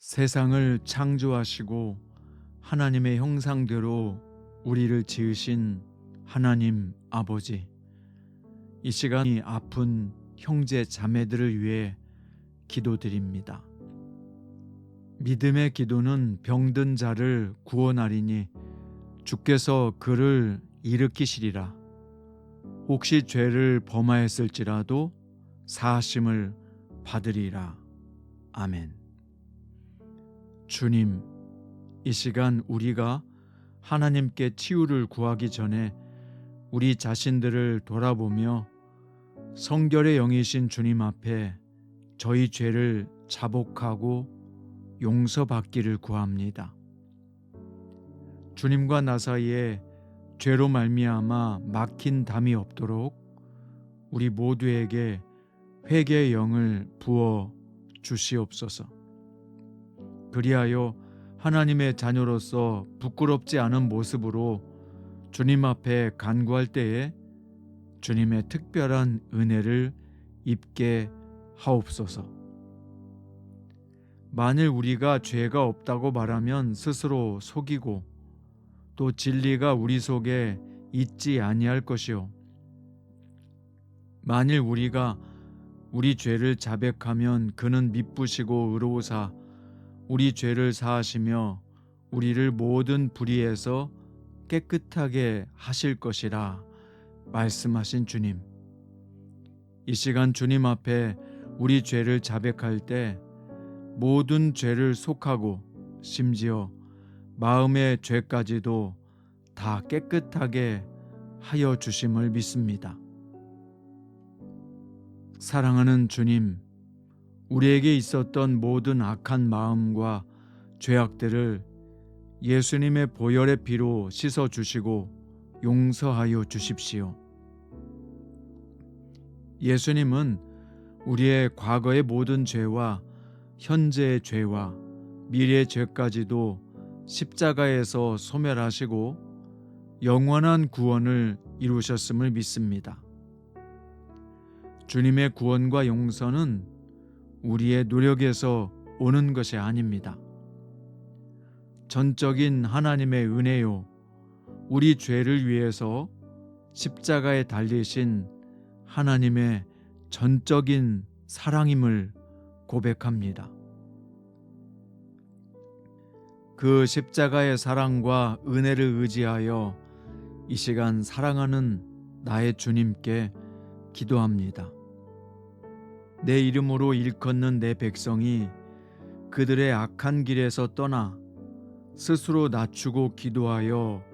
세상을 창조하시고 하나님의 형상대로 우리를 지으신 하나님 아버지, 이 시간이 아픈 형제 자매들을 위해 기도드립니다. 믿음의 기도는 병든 자를 구원하리니 주께서 그를 일으키시리라. 혹시 죄를 범하였을지라도 사하심을 받으리라. 아멘. 주님, 이 시간 우리가 하나님께 치유를 구하기 전에 우리 자신들을 돌아보며 성결의 영이신 주님 앞에 저희 죄를 자복하고 용서받기를 구합니다. 주님과 나 사이에 죄로 말미암아 막힌 담이 없도록 우리 모두에게 회개의 영을 부어 주시옵소서. 그리하여 하나님의 자녀로서 부끄럽지 않은 모습으로 주님 앞에 간구할 때에 주님의 특별한 은혜를 입게 하옵소서. 만일 우리가 죄가 없다고 말하면 스스로 속이고 또 진리가 우리 속에 있지 아니할 것이요, 만일 우리가 우리 죄를 자백하면 그는 미쁘시고 의로우사 우리 죄를 사하시며 우리를 모든 불의에서 깨끗하게 하실 것이라 말씀하신 주님, 이 시간 주님 앞에 우리 죄를 자백할 때 모든 죄를 속하고 심지어 마음의 죄까지도 다 깨끗하게 하여 주심을 믿습니다. 사랑하는 주님, 우리에게 있었던 모든 악한 마음과 죄악들을 예수님의 보혈의 피로 씻어주시고 용서하여 주십시오. 예수님은 우리의 과거의 모든 죄와 현재의 죄와 미래의 죄까지도 십자가에서 소멸하시고 영원한 구원을 이루셨음을 믿습니다. 주님의 구원과 용서는 우리의 노력에서 오는 것이 아닙니다. 전적인 하나님의 은혜요, 우리 죄를 위해서 십자가에 달리신 하나님의 전적인 사랑임을 고백합니다. 그 십자가의 사랑과 은혜를 의지하여 이 시간 사랑하는 나의 주님께 기도합니다. 내 이름으로 일컫는 내 백성이 그들의 악한 길에서 떠나 스스로 낮추고 기도하여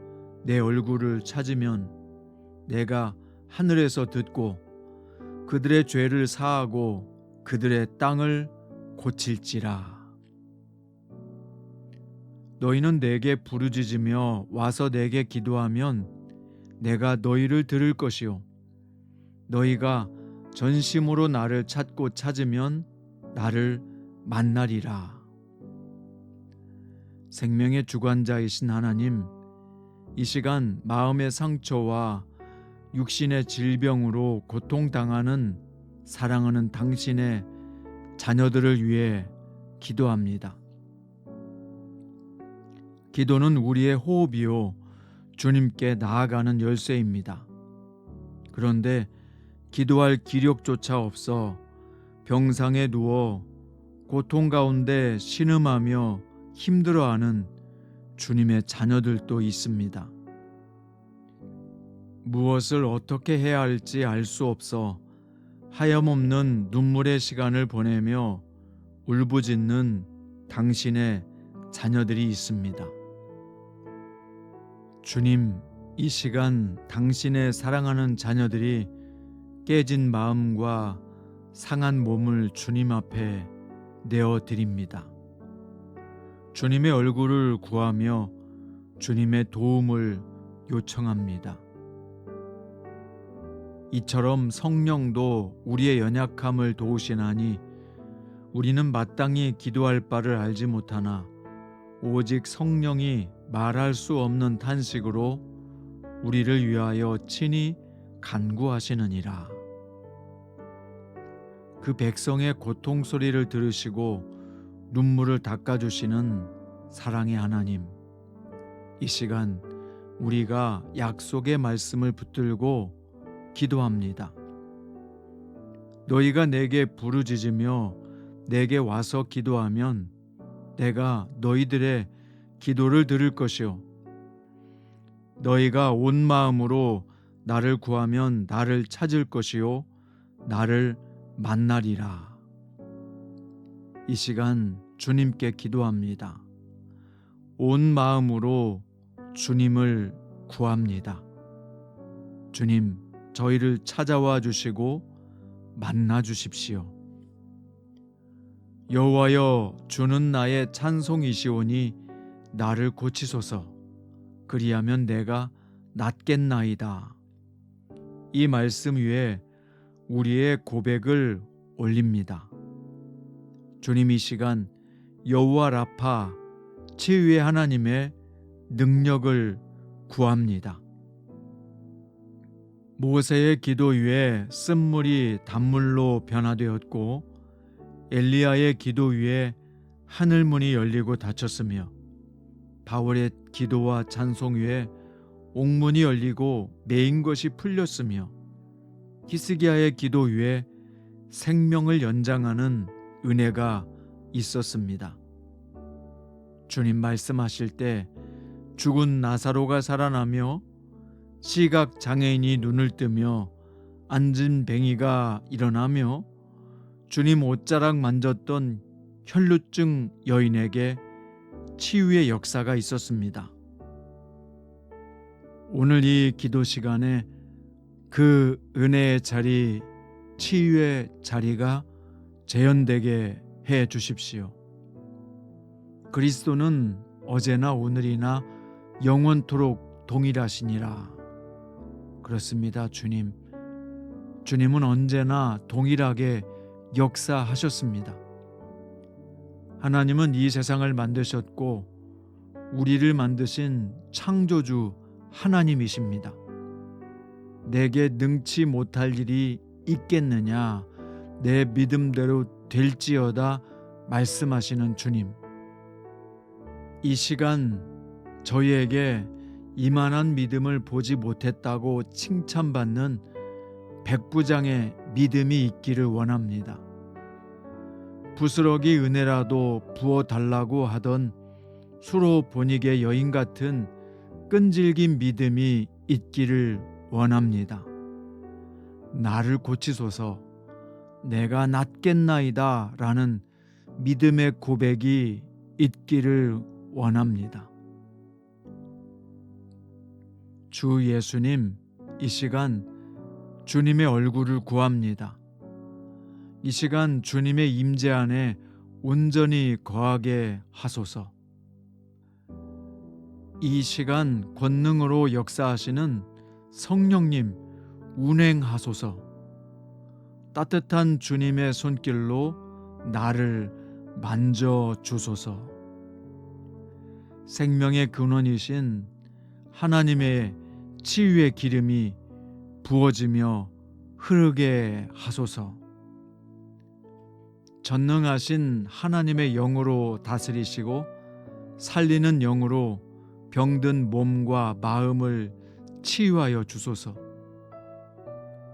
내 얼굴을 찾으면 내가 하늘에서 듣고 그들의 죄를 사하고 그들의 땅을 고칠지라. 너희는 내게 부르짖으며 와서 내게 기도하면 내가 너희를 들을 것이요, 너희가 전심으로 나를 찾고 찾으면 나를 만나리라. 생명의 주관자이신 하나님, 이 시간 마음의 상처와 육신의 질병으로 고통당하는 사랑하는 당신의 자녀들을 위해 기도합니다. 기도는 우리의 호흡이요 주님께 나아가는 열쇠입니다. 그런데 기도할 기력조차 없어 병상에 누워 고통 가운데 신음하며 힘들어하는 주님의 자녀들도 있습니다. 무엇을 어떻게 해야 할지 알 수 없어 하염없는 눈물의 시간을 보내며 울부짖는 당신의 자녀들이 있습니다. 주님, 이 시간 당신의 사랑하는 자녀들이 깨진 마음과 상한 몸을 주님 앞에 내어드립니다. 주님의 얼굴을 구하며 주님의 도움을 요청합니다. 이처럼 성령도 우리의 연약함을 도우시나니 우리는 마땅히 기도할 바를 알지 못하나 오직 성령이 말할 수 없는 탄식으로 우리를 위하여 친히 간구하시느니라. 그 백성의 고통 소리를 들으시고 눈물을 닦아주시는 사랑의 하나님, 이 시간 우리가 약속의 말씀을 붙들고 기도합니다. 너희가 내게 부르짖으며 내게 와서 기도하면 내가 너희들의 기도를 들을 것이요 너희가 온 마음으로 나를 구하면 나를 찾을 것이요 나를 만나리라. 이 시간 주님께 기도합니다. 온 마음으로 주님을 구합니다. 주님, 저희를 찾아와 주시고 만나 주십시오. 여호와여, 주는 나의 찬송이시오니 나를 고치소서. 그리하면 내가 낫겠나이다. 이 말씀 위에 우리의 고백을 올립니다. 주님, 이 시간 여호와 라파, 치유의 하나님의 능력을 구합니다. 모세의 기도 위에 쓴물이 단물로 변화되었고 엘리야의 기도 위에 하늘문이 열리고 닫혔으며 바울의 기도와 찬송 위에 옥문이 열리고 매인 것이 풀렸으며 히스기야의 기도 위에 생명을 연장하는 은혜가 있었습니다. 주님 말씀하실 때 죽은 나사로가 살아나며 시각 장애인이 눈을 뜨며 앉은 뱅이가 일어나며 주님 옷자락 만졌던 혈루증 여인에게 치유의 역사가 있었습니다. 오늘 이 기도 시간에 그 은혜의 자리, 치유의 자리가 재현되게 해 주십시오. 그리스도는 어제나 오늘이나 영원토록 동일하시니라. 그렇습니다, 주님. 주님은 언제나 동일하게 역사하셨습니다. 하나님은 이 세상을 만드셨고 우리를 만드신 창조주 하나님이십니다. 내게 능치 못할 일이 있겠느냐, 내 믿음대로 될지어다 말씀하시는 주님. 이 시간 저희에게 이만한 믿음을 보지 못했다고 칭찬받는 백부장의 믿음이 있기를 원합니다. 부스러기 은혜라도 부어달라고 하던 수로 보닉의 여인 같은 끈질긴 믿음이 있기를 원합니다. 나를 고치소서, 내가 낫겠나이다 라는 믿음의 고백이 있기를 원합니다. 주 예수님, 이 시간 주님의 얼굴을 구합니다. 이 시간 주님의 임재 안에 온전히 거하게 하소서. 이 시간 권능으로 역사하시는 성령님 운행하소서. 따뜻한 주님의 손길로 나를 만져주소서. 생명의 근원이신 하나님의 치유의 기름이 부어지며 흐르게 하소서. 전능하신 하나님의 영으로 다스리시고 살리는 영으로 병든 몸과 마음을 치유하여 주소서.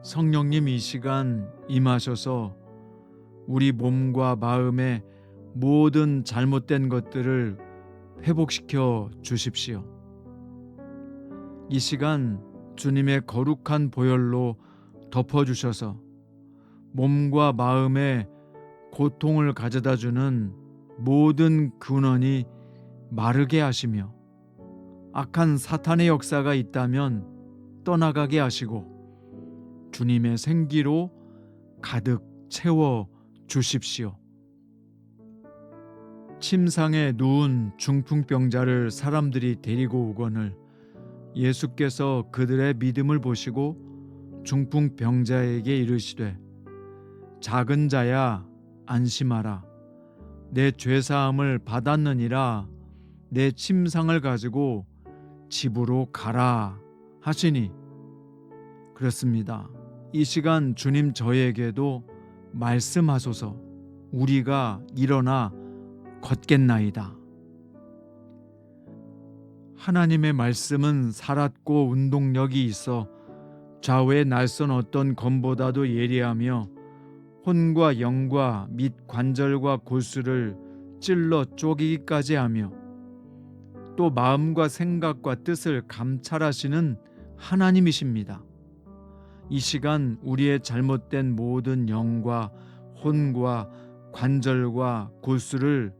성령님, 이 시간 임하셔서 우리 몸과 마음의 모든 잘못된 것들을 회복시켜 주십시오. 이 시간 주님의 거룩한 보혈로 덮어주셔서 몸과 마음에 고통을 가져다 주는 모든 근원이 마르게 하시며 악한 사탄의 역사가 있다면 떠나가게 하시고 주님의 생기로 가득 채워 주십시오. 침상에 누운 중풍병자를 사람들이 데리고 오거늘 예수께서 그들의 믿음을 보시고 중풍병자에게 이르시되 작은 자야 안심하라, 내 죄사함을 받았느니라, 내 침상을 가지고 집으로 가라 하시니, 그렇습니다. 이 시간 주님 저희에게도 말씀하소서. 우리가 일어나 걷겠나이다. 하나님의 말씀은 살았고 운동력이 있어 좌우의 낯선 어떤 검보다도 예리하며 혼과 영과 및 관절과 골수를 찔러 쪼개기까지 하며 또 마음과 생각과 뜻을 감찰하시는 하나님이십니다. 이 시간 우리의 잘못된 모든 영과 혼과 관절과 골수를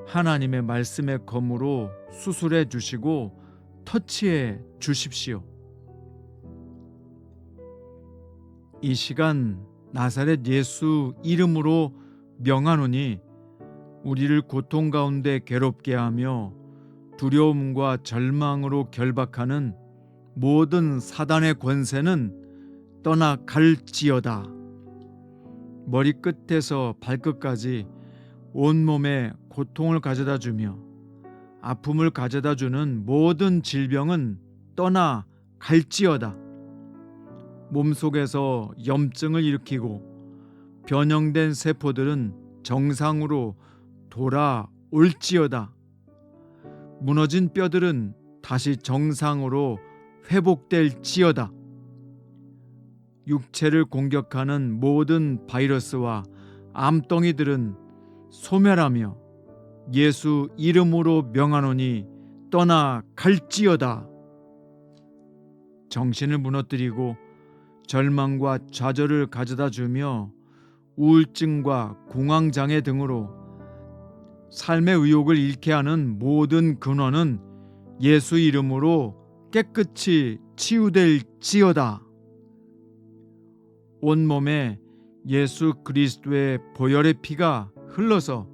하나님의 말씀의 검으로 수술해 주시고 터치해 주십시오. 이 시간 나사렛 예수 이름으로 명하노니 우리를 고통 가운데 괴롭게 하며 두려움과 절망으로 결박하는 모든 사단의 권세는 떠나갈지어다. 머리끝에서 발끝까지 온몸에 고통을 가져다 주며 아픔을 가져다 주는 모든 질병은 떠나갈지어다. 몸속에서 염증을 일으키고 변형된 세포들은 정상으로 돌아올지어다. 무너진 뼈들은 다시 정상으로 회복될지어다. 육체를 공격하는 모든 바이러스와 암덩이들은 소멸하며 예수 이름으로 명하노니 떠나갈지어다. 정신을 무너뜨리고 절망과 좌절을 가져다 주며 우울증과 공황장애 등으로 삶의 의욕을 잃게 하는 모든 근원은 예수 이름으로 깨끗이 치유될지어다. 온몸에 예수 그리스도의 보혈의 피가 흘러서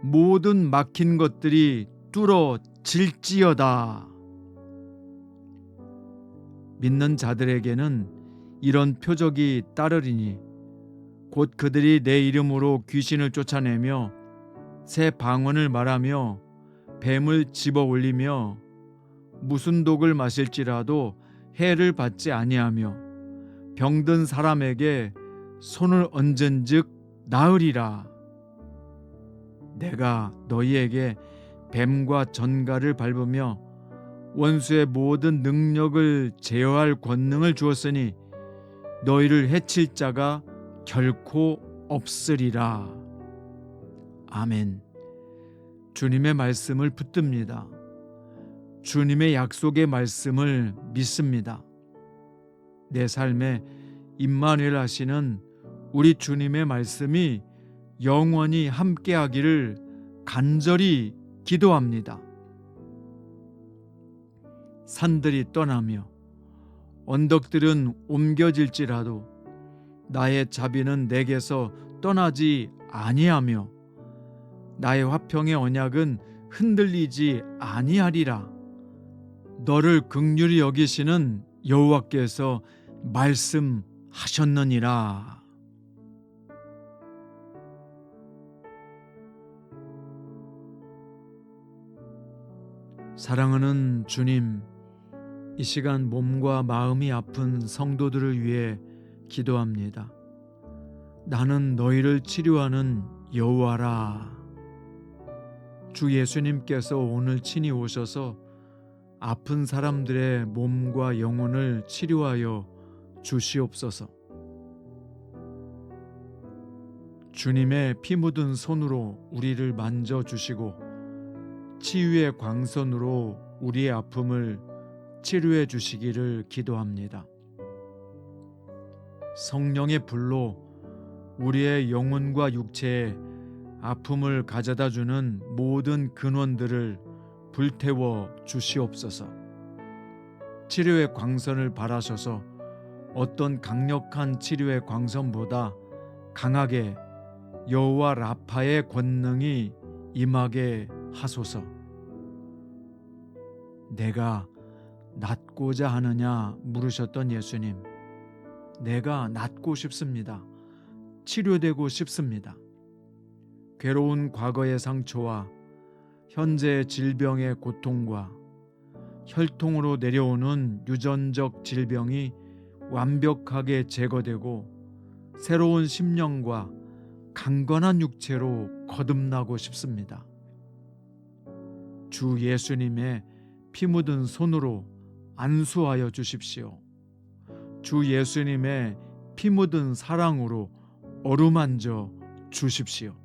모든 막힌 것들이 뚫어질지어다. 믿는 자들에게는 이런 표적이 따르리니 곧 그들이 내 이름으로 귀신을 쫓아내며 새 방언을 말하며 뱀을 집어 올리며 무슨 독을 마실지라도 해를 받지 아니하며 병든 사람에게 손을 얹은즉 나으리라. 내가 너희에게 뱀과 전갈을 밟으며 원수의 모든 능력을 제어할 권능을 주었으니 너희를 해칠 자가 결코 없으리라. 아멘. 주님의 말씀을 붙듭니다. 주님의 약속의 말씀을 믿습니다. 내 삶에 임마누엘 하시는 우리 주님의 말씀이 영원히 함께하기를 간절히 기도합니다. 산들이 떠나며 언덕들은 옮겨질지라도 나의 자비는 내게서 떠나지 아니하며 나의 화평의 언약은 흔들리지 아니하리라. 너를 긍휼히 여기시는 여호와께서 말씀하셨느니라. 사랑하는 주님, 이 시간 몸과 마음이 아픈 성도들을 위해 기도합니다. 나는 너희를 치료하는 여호와라. 주 예수님께서 오늘 친히 오셔서 아픈 사람들의 몸과 영혼을 치료하여 주시옵소서. 주님의 피 묻은 손으로 우리를 만져주시고 치유의 광선으로 우리의 아픔을 치료해 주시기를 기도합니다. 성령의 불로 우리의 영혼과 육체에 아픔을 가져다 주는 모든 근원들을 불태워 주시옵소서. 치료의 광선을 발하셔서 어떤 강력한 치료의 광선보다 강하게 여호와 라파의 권능이 임하게 하소서. 내가 낫고자 하느냐 물으셨던 예수님, 내가 낫고 싶습니다. 치료되고 싶습니다. 괴로운 과거의 상처와 현재의 질병의 고통과 혈통으로 내려오는 유전적 질병이 완벽하게 제거되고 새로운 심령과 강건한 육체로 거듭나고 싶습니다. 주 예수님의 피 묻은 손으로 안수하여 주십시오. 주 예수님의 피 묻은 사랑으로 어루만져 주십시오.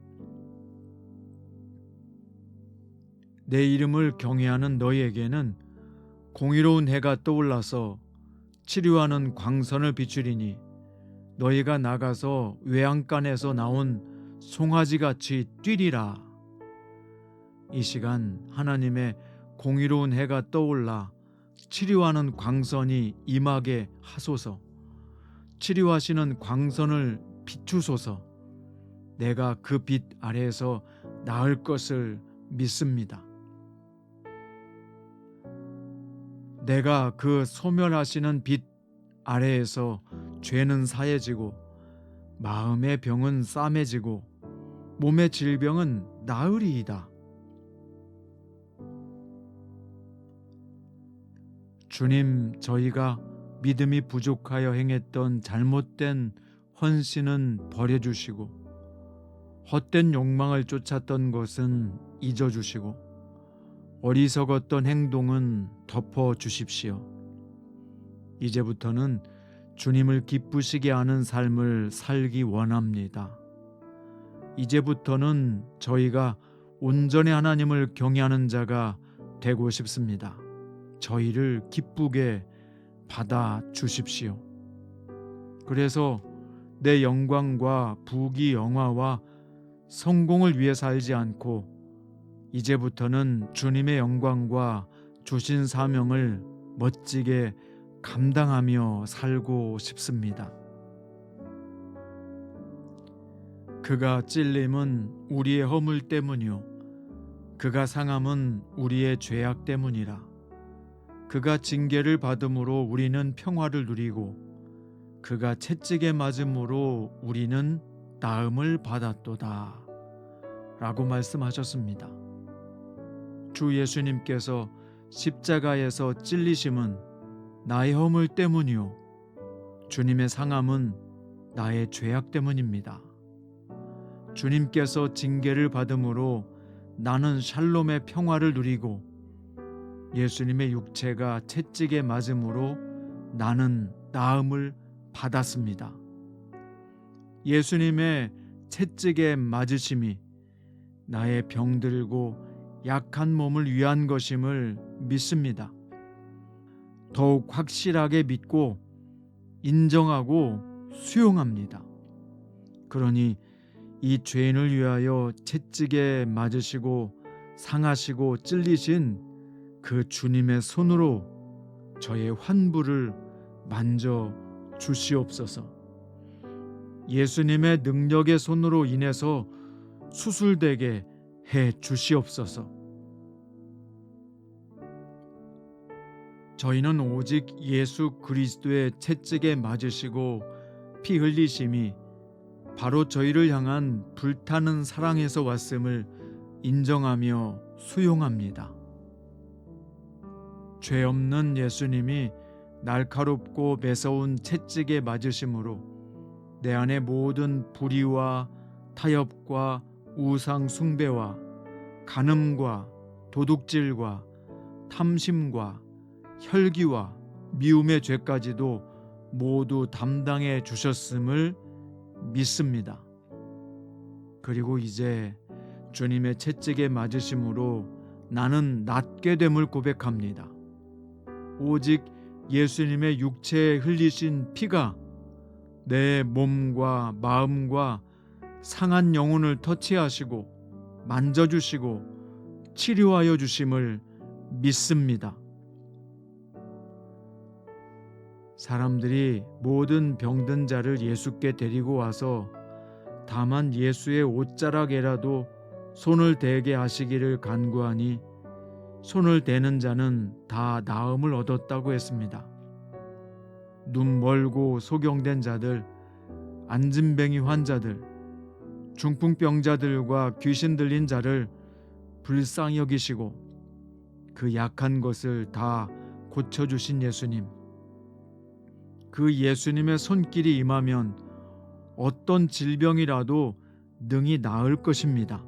내 이름을 경외하는 너희에게는 공의로운 해가 떠올라서 치료하는 광선을 비추리니 너희가 나가서 외양간에서 나온 송아지같이 뛰리라. 이 시간 하나님의 공의로운 해가 떠올라 치료하는 광선이 임하게 하소서. 치료하시는 광선을 비추소서. 내가 그 빛 아래에서 나을 것을 믿습니다. 내가 그 소멸하시는 빛 아래에서 죄는 사해지고 마음의 병은 싸매지고 몸의 질병은 나으리이다. 주님, 저희가 믿음이 부족하여 행했던 잘못된 헌신은 버려주시고 헛된 욕망을 쫓았던 것은 잊어주시고 어리석었던 행동은 덮어주십시오. 이제부터는 주님을 기쁘시게 하는 삶을 살기 원합니다. 이제부터는 저희가 온전히 하나님을 경외하는 자가 되고 싶습니다. 저희를 기쁘게 받아 주십시오. 그래서 내 영광과 부귀 영화와 성공을 위해 살지 않고 이제부터는 주님의 영광과 주신 사명을 멋지게 감당하며 살고 싶습니다. 그가 찔림은 우리의 허물 때문이요 그가 상함은 우리의 죄악 때문이라. 그가 징계를 받음으로 우리는 평화를 누리고 그가 채찍에 맞음으로 우리는 나음을 받았도다 라고 말씀하셨습니다. 주 예수님께서 십자가에서 찔리심은 나의 허물 때문이요 주님의 상함은 나의 죄악 때문입니다. 주님께서 징계를 받음으로 나는 샬롬의 평화를 누리고 예수님의 육체가 채찍에 맞음으로 나는 나음을 받았습니다. 예수님의 채찍에 맞으심이 나의 병들고 약한 몸을 위한 것임을 믿습니다. 더욱 확실하게 믿고 인정하고 수용합니다. 그러니 이 죄인을 위하여 채찍에 맞으시고 상하시고 찔리신 그 주님의 손으로 저의 환부를 만져 주시옵소서. 예수님의 능력의 손으로 인해서 수술되게 해 주시옵소서. 저희는 오직 예수 그리스도의 채찍에 맞으시고 피 흘리심이 바로 저희를 향한 불타는 사랑에서 왔음을 인정하며 수용합니다. 죄 없는 예수님이 날카롭고 매서운 채찍에 맞으심으로 내 안의 모든 불의와 타협과 우상 숭배와 간음과 도둑질과 탐심과 혈기와 미움의 죄까지도 모두 담당해 주셨음을 믿습니다. 그리고 이제 주님의 채찍에 맞으심으로 나는 낫게 됨을 고백합니다. 오직 예수님의 육체에 흘리신 피가 내 몸과 마음과 상한 영혼을 터치하시고 만져주시고 치료하여 주심을 믿습니다. 사람들이 모든 병든 자를 예수께 데리고 와서 다만 예수의 옷자락에라도 손을 대게 하시기를 간구하니 손을 대는 자는 다 나음을 얻었다고 했습니다. 눈 멀고 소경된 자들, 안진뱅이 환자들, 중풍병자들과 귀신 들린 자를 불쌍히 여기시고 그 약한 것을 다 고쳐주신 예수님. 그 예수님의 손길이 임하면 어떤 질병이라도 능히 나을 것입니다.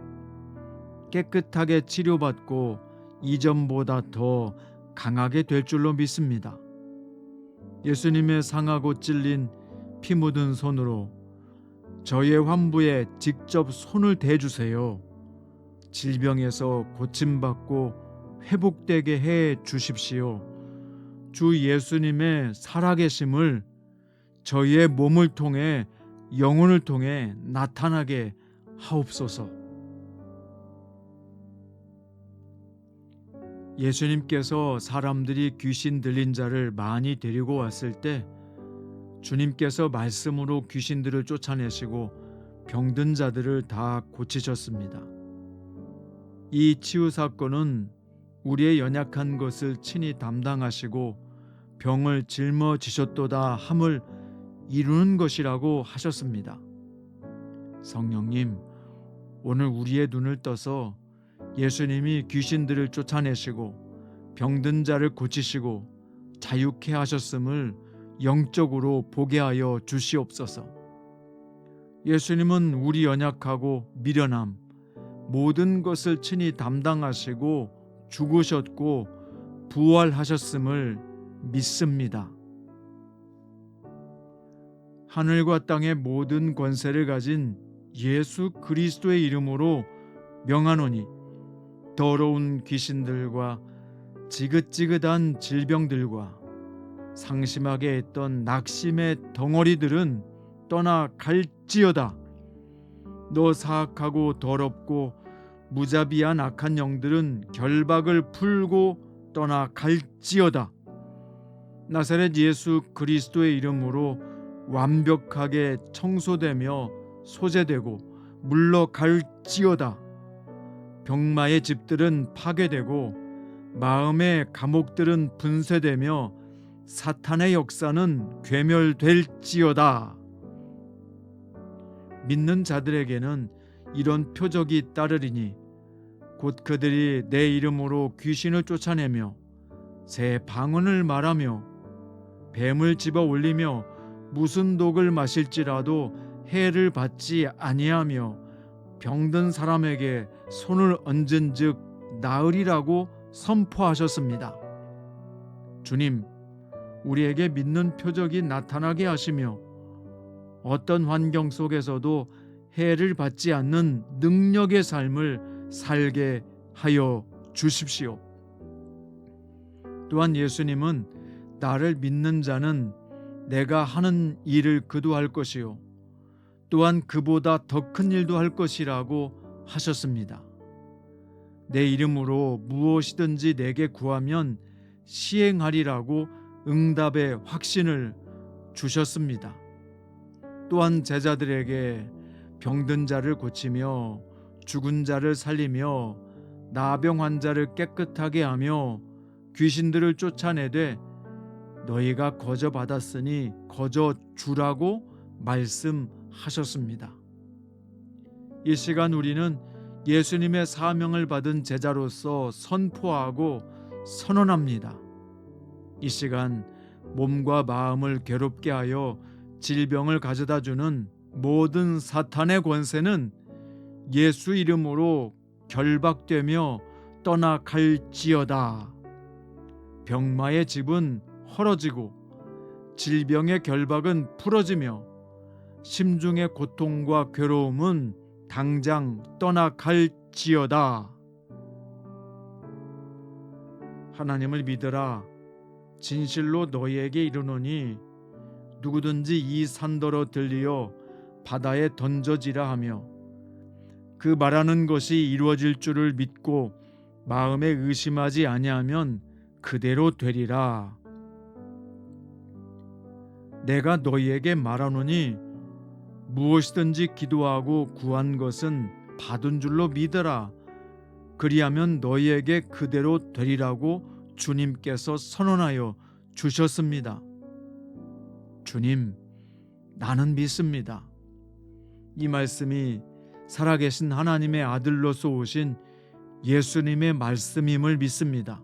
깨끗하게 치료받고 이전보다 더 강하게 될 줄로 믿습니다. 예수님의 상하고 찔린 피 묻은 손으로 저의 환부에 직접 손을 대주세요. 질병에서 고침받고 회복되게 해 주십시오. 주 예수님의 살아계심을 저희의 몸을 통해 영혼을 통해 나타나게 하옵소서. 예수님께서 사람들이 귀신 들린 자를 많이 데리고 왔을 때 주님께서 말씀으로 귀신들을 쫓아내시고 병든 자들을 다 고치셨습니다. 이 치유 사건은 우리의 연약한 것을 친히 담당하시고 병을 짊어지셨도다 함을 이루는 것이라고 하셨습니다. 성령님, 오늘 우리의 눈을 떠서 예수님이 귀신들을 쫓아내시고 병든 자를 고치시고 자유케 하셨음을 영적으로 보게 하여 주시옵소서. 예수님은 우리 연약하고 미련함, 모든 것을 친히 담당하시고 죽으셨고 부활하셨음을 믿습니다. 하늘과 땅의 모든 권세를 가진 예수 그리스도의 이름으로 명하노니 더러운 귀신들과 지긋지긋한 질병들과 상심하게 했던 낙심의 덩어리들은 떠나갈지어다. 너 사악하고 더럽고 무자비한 악한 영들은 결박을 풀고 떠나갈지어다. 나사렛 예수 그리스도의 이름으로 완벽하게 청소되며 소재되고 물러갈지어다. 병마의 집들은 파괴되고 마음의 감옥들은 분쇄되며 사탄의 역사는 괴멸될지어다. 믿는 자들에게는 이런 표적이 따르리니 곧 그들이 내 이름으로 귀신을 쫓아내며 새 방언을 말하며 뱀을 집어 올리며 무슨 독을 마실지라도 해를 받지 아니하며 병든 사람에게 손을 얹은즉 나으리라고 선포하셨습니다. 주님, 우리에게 믿는 표적이 나타나게 하시며 어떤 환경 속에서도 해를 받지 않는 능력의 삶을 살게 하여 주십시오. 또한 예수님은 나를 믿는 자는 내가 하는 일을 그도 할 것이요 또한 그보다 더 큰 일도 할 것이라고 하셨습니다. 내 이름으로 무엇이든지 내게 구하면 시행하리라고 응답의 확신을 주셨습니다. 또한 제자들에게 병든 자를 고치며 죽은 자를 살리며 나병 환자를 깨끗하게 하며 귀신들을 쫓아내되 너희가 거저 받았으니 거저 주라고 말씀하셨습니다. 이 시간 우리는 예수님의 사명을 받은 제자로서 선포하고 선언합니다. 이 시간 몸과 마음을 괴롭게 하여 질병을 가져다 주는 모든 사탄의 권세는 예수 이름으로 결박되며 떠나갈지어다. 병마의 집은 헐어지고 질병의 결박은 풀어지며 심중의 고통과 괴로움은 당장 떠나갈지어다. 하나님을 믿으라. 진실로 너희에게 이르노니 누구든지 이 산더러 들리어 바다에 던져지라 하며 그 말하는 것이 이루어질 줄을 믿고 마음에 의심하지 아니하면 그대로 되리라. 내가 너희에게 말하노니 무엇이든지 기도하고 구한 것은 받은 줄로 믿으라. 그리하면 너희에게 그대로 되리라고 주님께서 선언하여 주셨습니다. 주님, 나는 믿습니다. 이 말씀이 살아계신 하나님의 아들로서 오신 예수님의 말씀임을 믿습니다.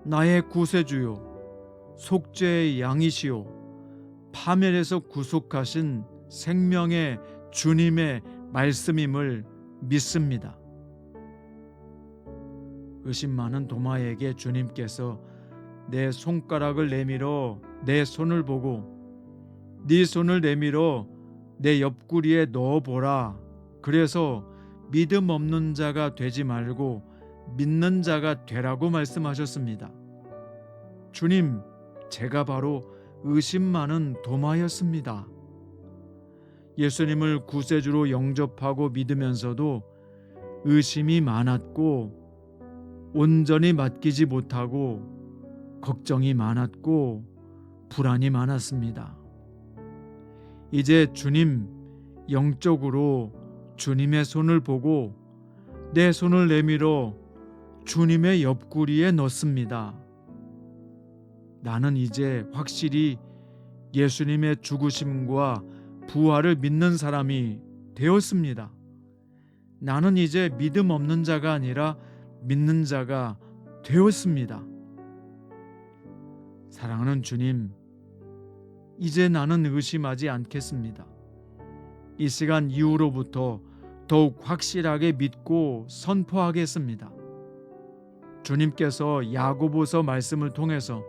나의 구세주요, 속죄의 양이시요, 파멸에서 구속하신 생명의 주님의 말씀임을 믿습니다. 의심 많은 도마에게 주님께서 내 손가락을 내밀어 내 손을 보고 네 손을 내밀어 내 옆구리에 넣어보라. 그래서 믿음 없는 자가 되지 말고 믿는 자가 되라고 말씀하셨습니다. 주님, 제가 바로 의심 많은 도마였습니다. 예수님을 구세주로 영접하고 믿으면서도 의심이 많았고 온전히 맡기지 못하고 걱정이 많았고 불안이 많았습니다. 이제 주님, 영적으로 주님의 손을 보고 내 손을 내밀어 주님의 옆구리에 넣습니다. 나는 이제 확실히 예수님의 죽으심과 부활을 믿는 사람이 되었습니다. 나는 이제 믿음 없는 자가 아니라 믿는 자가 되었습니다. 사랑하는 주님, 이제 나는 의심하지 않겠습니다. 이 시간 이후로부터 더욱 확실하게 믿고 선포하겠습니다. 주님께서 야고보서 말씀을 통해서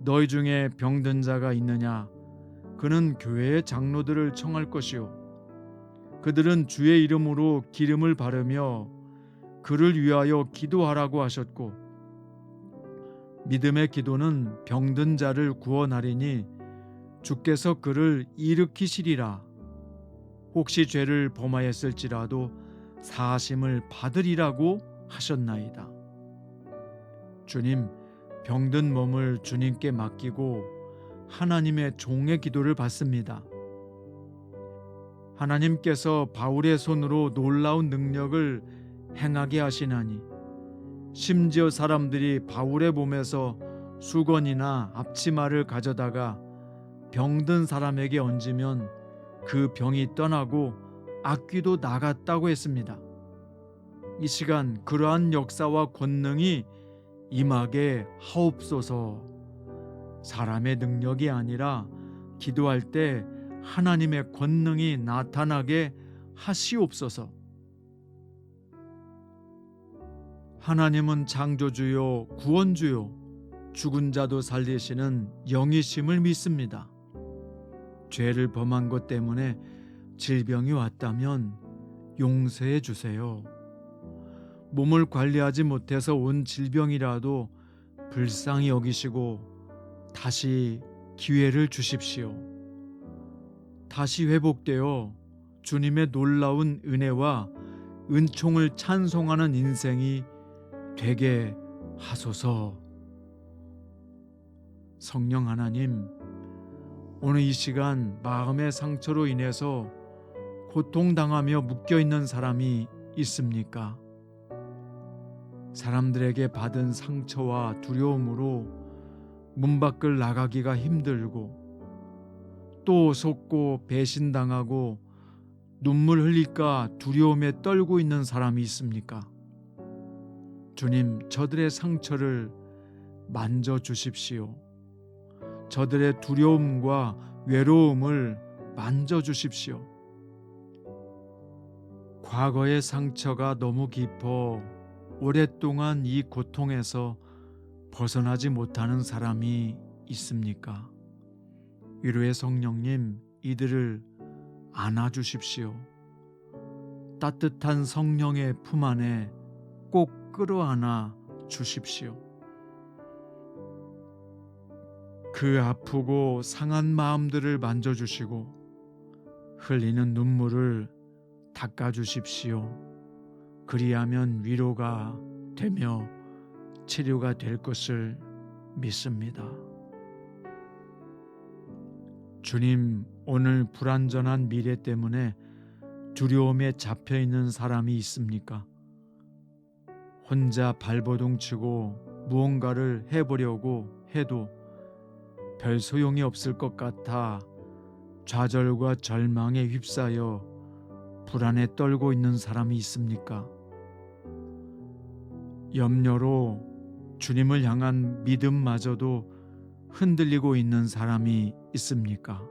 너희 중에 병든 자가 있느냐? 그는 교회의 장로들을 청할 것이요 그들은 주의 이름으로 기름을 바르며 그를 위하여 기도하라고 하셨고 믿음의 기도는 병든 자를 구원하리니 주께서 그를 일으키시리라. 혹시 죄를 범하였을지라도 사하심을 받으리라고 하셨나이다. 주님, 병든 몸을 주님께 맡기고 하나님의 종의 기도를 받습니다. 하나님께서 바울의 손으로 놀라운 능력을 행하게 하시나니 심지어 사람들이 바울의 몸에서 수건이나 앞치마를 가져다가 병든 사람에게 얹으면 그 병이 떠나고 악귀도 나갔다고 했습니다. 이 시간 그러한 역사와 권능이 임하게 하옵소서. 사람의 능력이 아니라 기도할 때 하나님의 권능이 나타나게 하시옵소서. 하나님은 창조주요 구원주요 죽은 자도 살리시는 영이심을 믿습니다. 죄를 범한 것 때문에 질병이 왔다면 용서해 주세요. 몸을 관리하지 못해서 온 질병이라도 불쌍히 여기시고 다시 기회를 주십시오. 다시 회복되어 주님의 놀라운 은혜와 은총을 찬송하는 인생이 되게 하소서. 성령 하나님, 오늘 이 시간 마음의 상처로 인해서 고통당하며 묶여있는 사람이 있습니까? 사람들에게 받은 상처와 두려움으로 문 밖을 나가기가 힘들고 또 속고 배신당하고 눈물 흘릴까 두려움에 떨고 있는 사람이 있습니까? 주님, 저들의 상처를 만져주십시오. 저들의 두려움과 외로움을 만져주십시오. 과거의 상처가 너무 깊어 오랫동안 이 고통에서 벗어나지 못하는 사람이 있습니까? 위로의 성령님, 이들을 안아주십시오. 따뜻한 성령의 품 안에 꼭 끌어안아 주십시오. 그 아프고 상한 마음들을 만져주시고 흘리는 눈물을 닦아주십시오. 그리하면 위로가 되며 치료가 될 것을 믿습니다. 주님, 오늘 불완전한 미래 때문에 두려움에 잡혀있는 사람이 있습니까? 혼자 발버둥 치고 무언가를 해보려고 해도 별 소용이 없을 것 같아 좌절과 절망에 휩싸여 불안에 떨고 있는 사람이 있습니까? 염려로 주님을 향한 믿음마저도 흔들리고 있는 사람이 있습니까?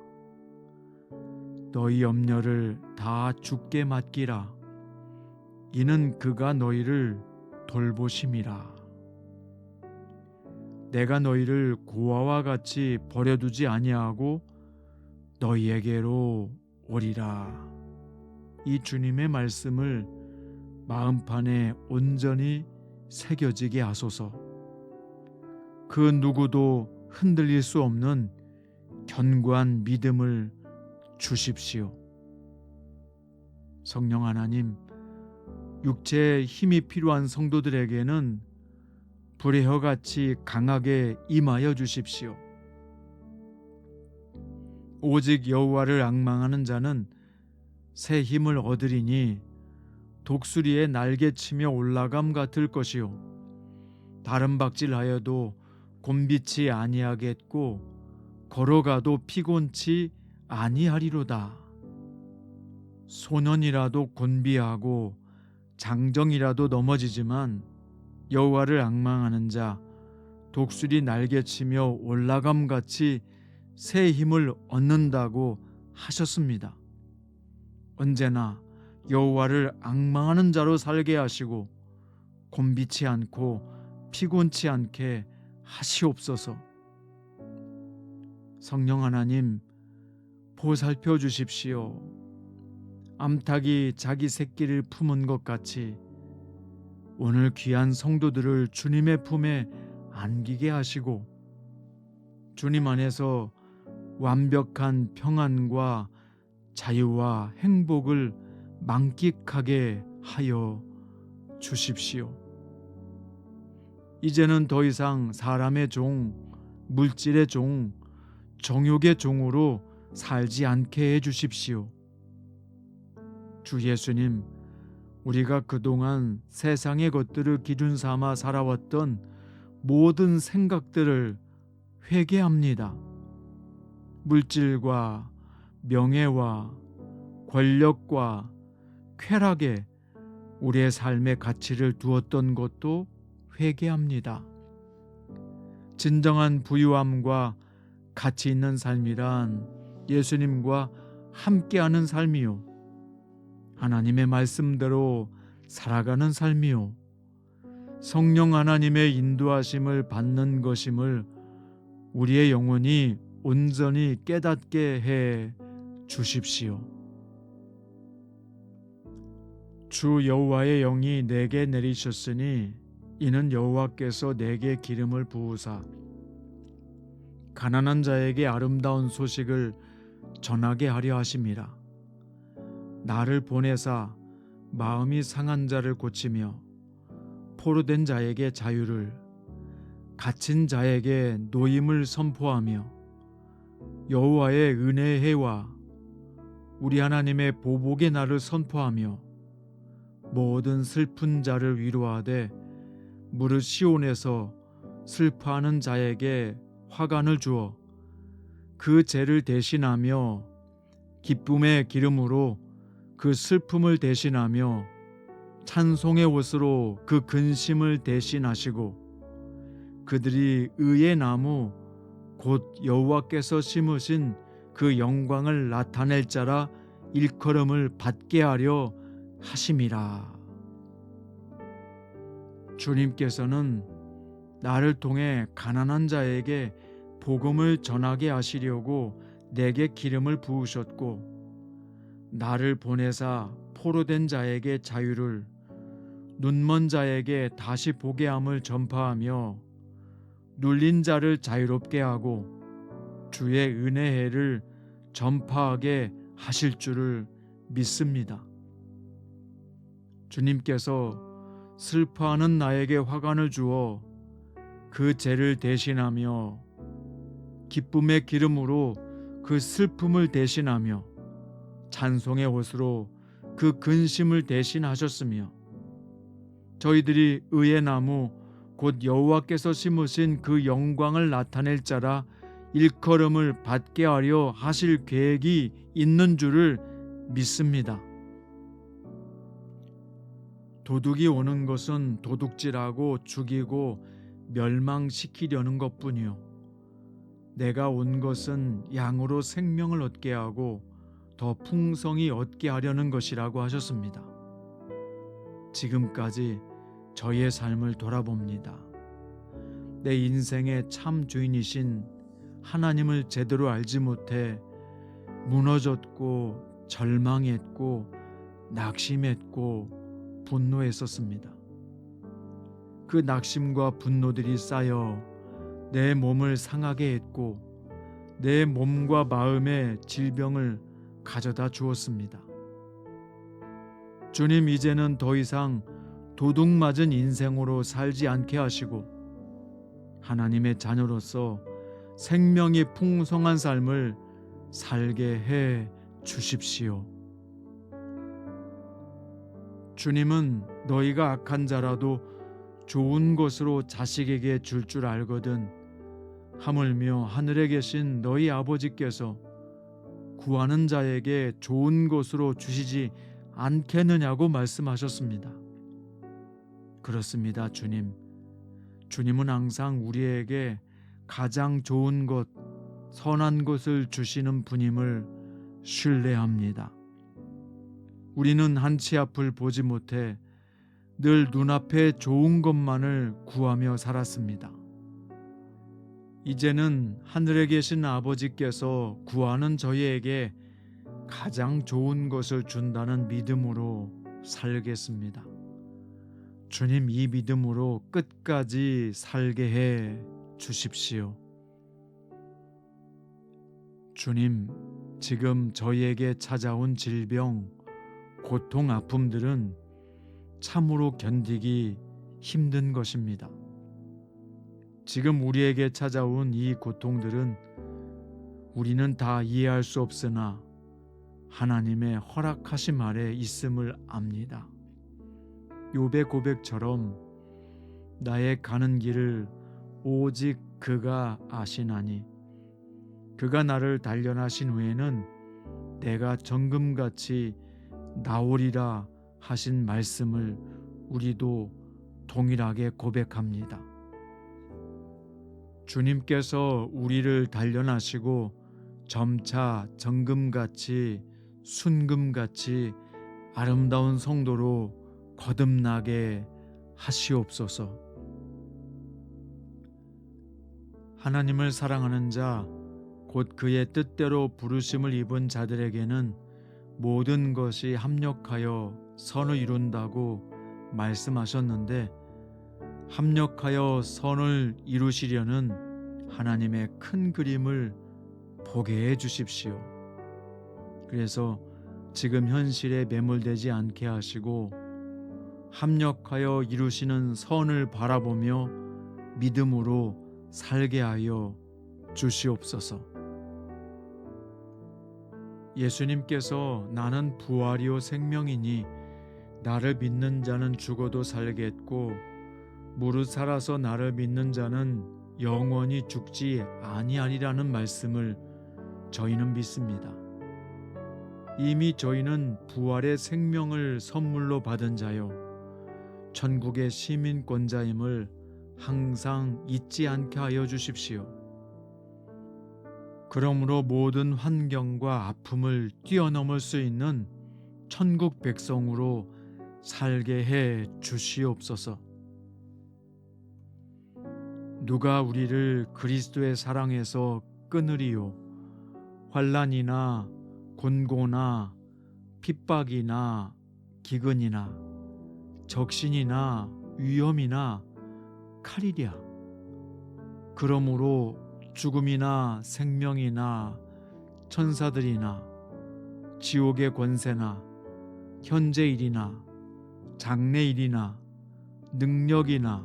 너희 염려를 다 주께 맡기라. 이는 그가 너희를 돌보심이라. 내가 너희를 고아와 같이 버려두지 아니하고 너희에게로 오리라. 이 주님의 말씀을 마음판에 온전히 새겨지게 하소서. 그 누구도 흔들릴 수 없는 견고한 믿음을 주십시오. 성령 하나님, 육체의 힘이 필요한 성도들에게는 불의 혀같이 강하게 임하여 주십시오. 오직 여호와를 앙망하는 자는 새 힘을 얻으리니 독수리의 날개치며 올라감 같을 것이요 다른 박질하여도 곤비치 아니하겠고 걸어가도 피곤치 아니하리로다. 소년이라도 곤비하고 장정이라도 넘어지지만 여호와를 앙망하는 자 독수리 날개치며 올라감같이 새 힘을 얻는다고 하셨습니다. 언제나 여호와를 앙망하는 자로 살게 하시고 곤비치 않고 피곤치 않게 하시옵소서. 성령 하나님, 보살펴 주십시오. 암탉이 자기 새끼를 품은 것 같이 오늘 귀한 성도들을 주님의 품에 안기게 하시고 주님 안에서 완벽한 평안과 자유와 행복을 만끽하게 하여 주십시오. 이제는 더 이상 사람의 종, 물질의 종, 정욕의 종으로 살지 않게 해 주십시오. 주 예수님, 우리가 그동안 세상의 것들을 기준 삼아 살아왔던 모든 생각들을 회개합니다. 물질과 명예와 권력과 쾌락에 우리의 삶의 가치를 두었던 것도 회개합니다. 진정한 부유함과 가치 있는 삶이란 예수님과 함께하는 삶이요, 하나님의 말씀대로 살아가는 삶이요, 성령 하나님의 인도하심을 받는 것임을 우리의 영혼이 온전히 깨닫게 해 주십시오. 주 여호와의 영이 내게 내리셨으니 이는 여호와께서 내게 기름을 부으사 가난한 자에게 아름다운 소식을 전하게 하려 하심이라. 나를 보내사 마음이 상한 자를 고치며 포로된 자에게 자유를, 갇힌 자에게 노임을 선포하며 여호와의 은혜의 해와 우리 하나님의 보복의 날을 선포하며 모든 슬픈 자를 위로하되 무릇 시온에서 슬퍼하는 자에게 화관을 주어 그 죄를 대신하며 기쁨의 기름으로 그 슬픔을 대신하며 찬송의 옷으로 그 근심을 대신하시고 그들이 의의 나무 곧 여호와께서 심으신 그 영광을 나타낼 자라 일컬음을 받게 하려 하심이라. 주님께서는 나를 통해 가난한 자에게 복음을 전하게 하시려고 내게 기름을 부으셨고 나를 보내사 포로된 자에게 자유를, 눈먼 자에게 다시 보게 함을 전파하며 눌린 자를 자유롭게 하고 주의 은혜해를 전파하게 하실 줄을 믿습니다. 주님께서 슬퍼하는 나에게 화관을 주어 그 죄를 대신하며 기쁨의 기름으로 그 슬픔을 대신하며 찬송의 옷으로 그 근심을 대신하셨으며 저희들이 의의 나무 곧 여호와께서 심으신 그 영광을 나타낼 자라 일컬음을 받게 하려 하실 계획이 있는 줄을 믿습니다. 도둑이 오는 것은 도둑질하고 죽이고 멸망시키려는 것뿐이요 내가 온 것은 양으로 생명을 얻게 하고 더 풍성히 얻게 하려는 것이라고 하셨습니다. 지금까지 저의 삶을 돌아봅니다. 내 인생의 참 주인이신 하나님을 제대로 알지 못해 무너졌고 절망했고 낙심했고 분노했었습니다. 그 낙심과 분노들이 쌓여 내 몸을 상하게 했고 내 몸과 마음에 질병을 가져다 주었습니다. 주님, 이제는 더 이상 도둑 맞은 인생으로 살지 않게 하시고 하나님의 자녀로서 생명이 풍성한 삶을 살게 해 주십시오. 주님은 너희가 악한 자라도 좋은 것으로 자식에게 줄 줄 알거든 하물며 하늘에 계신 너희 아버지께서 구하는 자에게 좋은 것으로 주시지 않겠느냐고 말씀하셨습니다. 그렇습니다, 주님. 주님은 항상 우리에게 가장 좋은 것, 선한 것을 주시는 분임을 신뢰합니다. 우리는 한치 앞을 보지 못해 늘 눈앞에 좋은 것만을 구하며 살았습니다. 이제는 하늘에 계신 아버지께서 구하는 저희에게 가장 좋은 것을 준다는 믿음으로 살겠습니다. 주님, 이 믿음으로 끝까지 살게 해 주십시오. 주님, 지금 저희에게 찾아온 질병, 고통, 아픔들은 참으로 견디기 힘든 것입니다. 지금 우리에게 찾아온 이 고통들은 우리는 다 이해할 수 없으나 하나님의 허락하심 아래 있음을 압니다. 욥의 고백처럼 나의 가는 길을 오직 그가 아시나니 그가 나를 단련하신 후에는 내가 정금같이 나오리라 하신 말씀을 우리도 동일하게 고백합니다. 주님께서 우리를 단련하시고 점차 정금같이 순금같이 아름다운 성도로 거듭나게 하시옵소서. 하나님을 사랑하는 자, 곧 그의 뜻대로 부르심을 입은 자들에게는 모든 것이 합력하여 선을 이룬다고 말씀하셨는데, 합력하여 선을 이루시려는 하나님의 큰 그림을 보게 해 주십시오. 그래서 지금 현실에 매몰되지 않게 하시고 합력하여 이루시는 선을 바라보며 믿음으로 살게 하여 주시옵소서. 예수님께서 나는 부활이요 생명이니 나를 믿는 자는 죽어도 살겠고 무릇 살아서 나를 믿는 자는 영원히 죽지 아니하리라는 말씀을 저희는 믿습니다. 이미 저희는 부활의 생명을 선물로 받은 자요 천국의 시민권자임을 항상 잊지 않게 하여 주십시오. 그러므로 모든 환경과 아픔을 뛰어넘을 수 있는 천국 백성으로 살게 해 주시옵소서. 누가 우리를 그리스도의 사랑에서 끊으리요? 환난이나 곤고나 핍박이나 기근이나 적신이나 위험이나 칼이랴. 그러므로 죽음이나 생명이나 천사들이나 지옥의 권세나 현재일이나 장래일이나 능력이나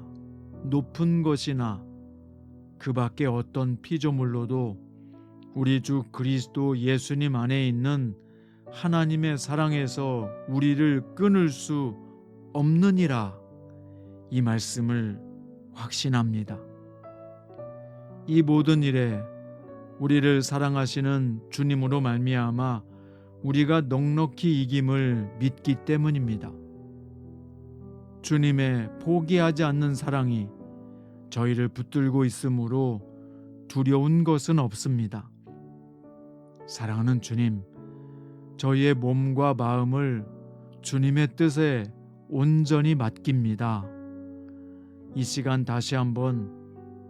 높은 것이나 그 밖에 어떤 피조물로도 우리 주 그리스도 예수님 안에 있는 하나님의 사랑에서 우리를 끊을 수 없느니라. 이 말씀을 확신합니다. 이 모든 일에 우리를 사랑하시는 주님으로 말미암아 우리가 넉넉히 이김을 믿기 때문입니다. 주님의 포기하지 않는 사랑이 저희를 붙들고 있으므로 두려운 것은 없습니다. 사랑하는 주님, 저희의 몸과 마음을 주님의 뜻에 온전히 맡깁니다. 이 시간 다시 한번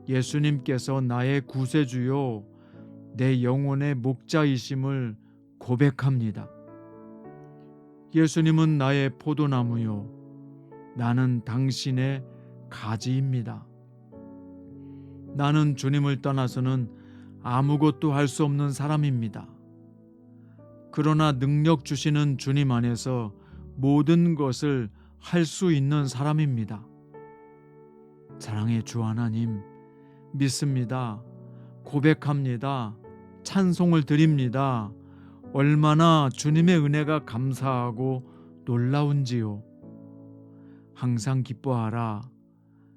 예수님께서 나의 구세주요 내 영혼의 목자이심을 고백합니다. 예수님은 나의 포도나무요 나는 당신의 가지입니다. 나는 주님을 떠나서는 아무것도 할 수 없는 사람입니다. 그러나 능력 주시는 주님 안에서 모든 것을 할 수 있는 사람입니다. 사랑의 주 하나님, 믿습니다. 고백합니다. 찬송을 드립니다. 얼마나 주님의 은혜가 감사하고 놀라운지요. 항상 기뻐하라.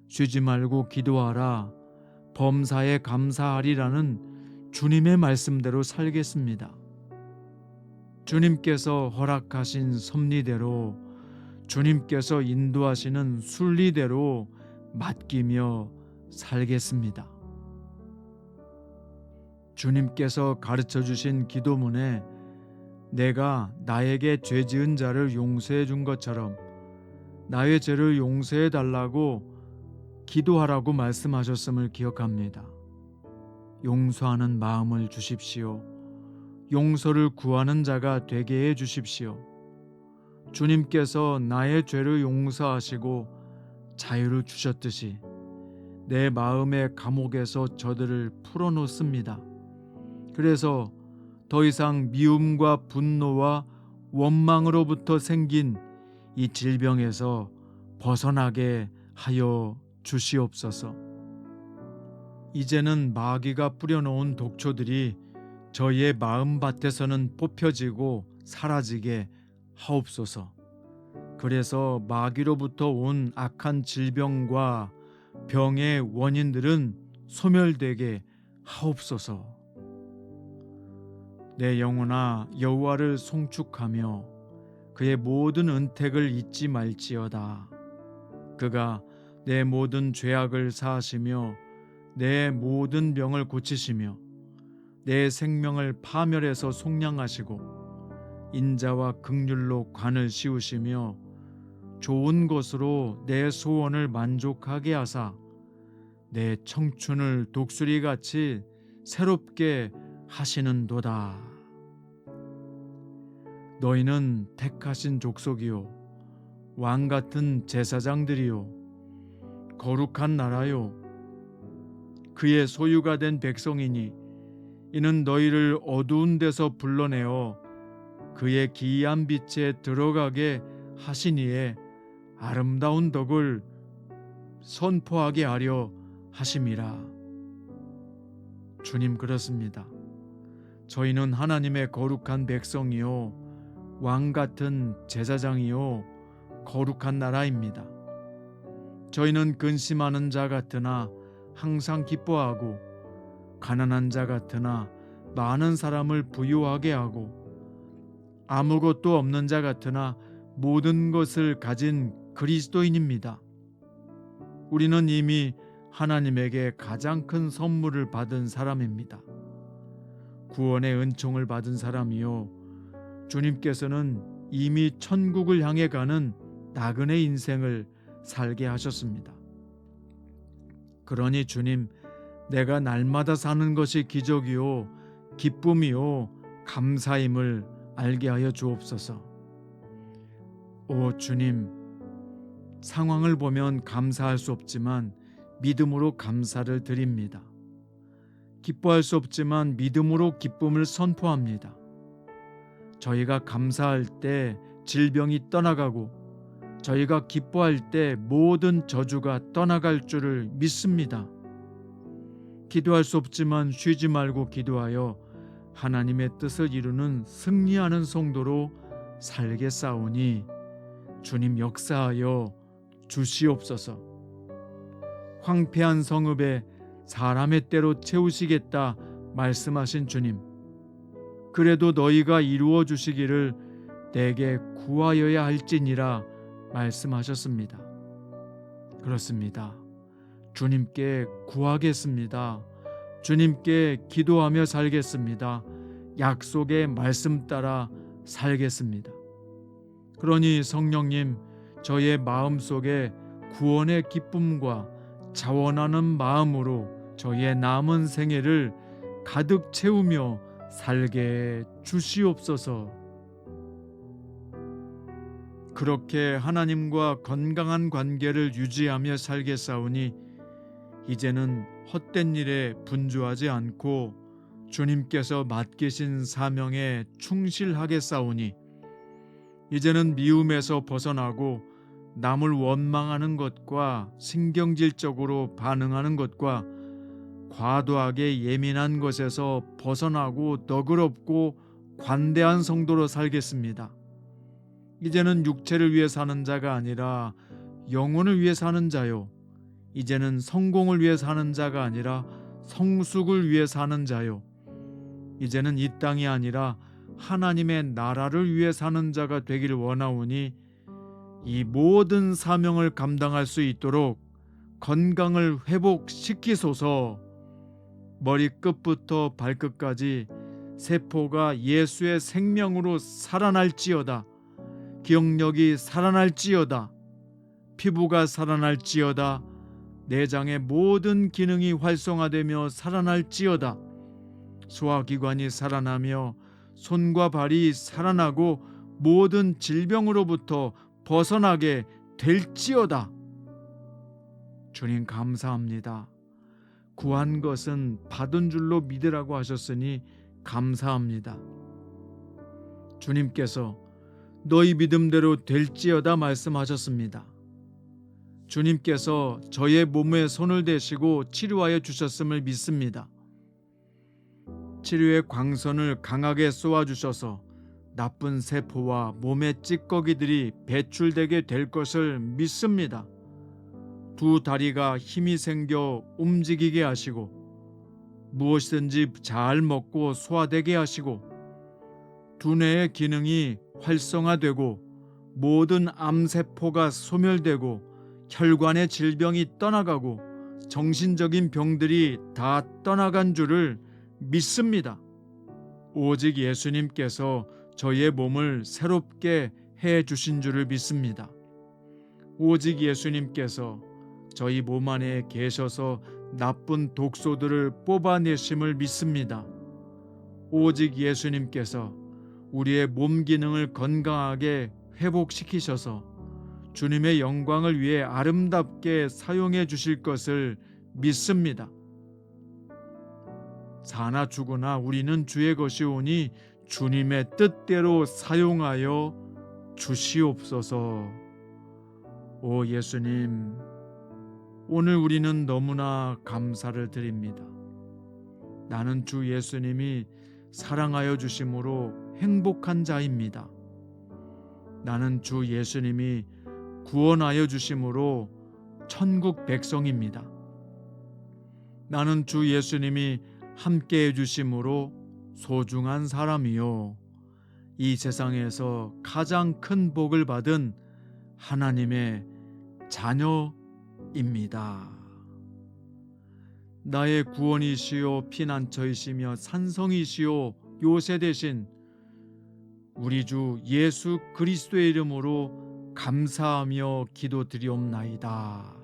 쉬지 말고 기도하라. 범사에 감사하리라는 주님의 말씀대로 살겠습니다. 주님께서 허락하신 섭리대로, 주님께서 인도하시는 순리대로 맡기며 살겠습니다. 주님께서 가르쳐 주신 기도문에 내가 나에게 죄 지은 자를 용서해 준 것처럼 나의 죄를 용서해 달라고 기도하라고 말씀하셨음을 기억합니다. 용서하는 마음을 주십시오. 용서를 구하는 자가 되게 해 주십시오. 주님께서 나의 죄를 용서하시고 자유를 주셨듯이 내 마음의 감옥에서 저들을 풀어놓습니다. 그래서 더 이상 미움과 분노와 원망으로부터 생긴 이 질병에서 벗어나게 하여 주시옵소서. 이제는 마귀가 뿌려놓은 독초들이 저희의 마음밭에서는 뽑혀지고 사라지게 하옵소서. 그래서 마귀로부터 온 악한 질병과 병의 원인들은 소멸되게 하옵소서. 내 영혼아 여호와를 송축하며 그의 모든 은택을 잊지 말지어다. 그가 내 모든 죄악을 사하시며 내 모든 병을 고치시며 내 생명을 파멸해서 속량하시고 인자와 긍휼로 관을 씌우시며 좋은 것으로 내 소원을 만족하게 하사 내 청춘을 독수리같이 새롭게 하시는도다. 너희는 택하신 족속이요 왕같은 제사장들이요 거룩한 나라요 그의 소유가 된 백성이니 이는 너희를 어두운 데서 불러내어 그의 기이한 빛에 들어가게 하시니에 아름다운 덕을 선포하게 하려 하심이라. 주님 그렇습니다. 저희는 하나님의 거룩한 백성이요 왕같은 제사장이요 거룩한 나라입니다. 저희는 근심하는 자 같으나 항상 기뻐하고 가난한 자 같으나 많은 사람을 부유하게 하고 아무것도 없는 자 같으나 모든 것을 가진 그리스도인입니다. 우리는 이미 하나님에게 가장 큰 선물을 받은 사람입니다. 구원의 은총을 받은 사람이요 주님께서는 이미 천국을 향해 가는 나그네 인생을 살게 하셨습니다. 그러니 주님, 내가 날마다 사는 것이 기적이요 기쁨이요 감사임을 알게 하여 주옵소서. 오 주님, 상황을 보면 감사할 수 없지만 믿음으로 감사를 드립니다. 기뻐할 수 없지만 믿음으로 기쁨을 선포합니다. 저희가 감사할 때 질병이 떠나가고 저희가 기뻐할 때 모든 저주가 떠나갈 줄을 믿습니다. 기도할 수 없지만 쉬지 말고 기도하여 하나님의 뜻을 이루는 승리하는 성도로 살겠사오니 주님 역사하여 주시옵소서. 황폐한 성읍에 사람의 때로 채우시겠다 말씀하신 주님, 그래도 너희가 이루어 주시기를 내게 구하여야 할지니라 말씀하셨습니다. 그렇습니다. 주님께 구하겠습니다. 주님께 기도하며 살겠습니다. 약속의 말씀 따라 살겠습니다. 그러니 성령님, 저의 마음속에 구원의 기쁨과 자원하는 마음으로 저희의 남은 생애를 가득 채우며 살게 주시옵소서. 그렇게 하나님과 건강한 관계를 유지하며 살겠사오니 이제는 헛된 일에 분주하지 않고 주님께서 맡기신 사명에 충실하겠사오니 이제는 미움에서 벗어나고 남을 원망하는 것과 신경질적으로 반응하는 것과 과도하게 예민한 것에서 벗어나고 너그럽고 관대한 성도로 살겠습니다. 이제는 육체를 위해 사는 자가 아니라 영혼을 위해 사는 자요, 이제는 성공을 위해 사는 자가 아니라 성숙을 위해 사는 자요, 이제는 이 땅이 아니라 하나님의 나라를 위해 사는 자가 되길 원하오니 이 모든 사명을 감당할 수 있도록 건강을 회복시키소서. 머리끝부터 발끝까지 세포가 예수의 생명으로 살아날지어다. 기억력이 살아날지어다. 피부가 살아날지어다. 내장의 모든 기능이 활성화되며 살아날지어다. 소화기관이 살아나며 손과 발이 살아나고 모든 질병으로부터 벗어나게 될지어다. 주님 감사합니다. 구한 것은 받은 줄로 믿으라고 하셨으니 감사합니다. 주님께서 너희 믿음대로 될지어다 말씀하셨습니다. 주님께서 저의 몸에 손을 대시고 치료하여 주셨음을 믿습니다. 치료의 광선을 강하게 쏘아주셔서 나쁜 세포와 몸의 찌꺼기들이 배출되게 될 것을 믿습니다. 두 다리가 힘이 생겨 움직이게 하시고 무엇이든지 잘 먹고 소화되게 하시고 두뇌의 기능이 활성화되고 모든 암세포가 소멸되고 혈관의 질병이 떠나가고 정신적인 병들이 다 떠나간 줄을 믿습니다. 오직 예수님께서 저희의 몸을 새롭게 해 주신 줄을 믿습니다. 오직 예수님께서 저희 몸 안에 계셔서 나쁜 독소들을 뽑아내심을 믿습니다. 오직 예수님께서 우리의 몸 기능을 건강하게 회복시키셔서 주님의 영광을 위해 아름답게 사용해 주실 것을 믿습니다. 사나 죽으나 우리는 주의 것이오니 주님의 뜻대로 사용하여 주시옵소서. 오 예수님, 오늘 우리는 너무나 감사를 드립니다. 나는 주 예수님이 사랑하여 주심으로 행복한 자입니다. 나는 주 예수님이 구원하여 주심으로 천국 백성입니다. 나는 주 예수님이 함께해 주심으로 소중한 사람이요, 이 세상에서 가장 큰 복을 받은 하나님의 자녀입니다. 나의 구원이시요 피난처이시며 산성이시요 요새 되신 우리 주 예수 그리스도의 이름으로 감사하며 기도드리옵나이다.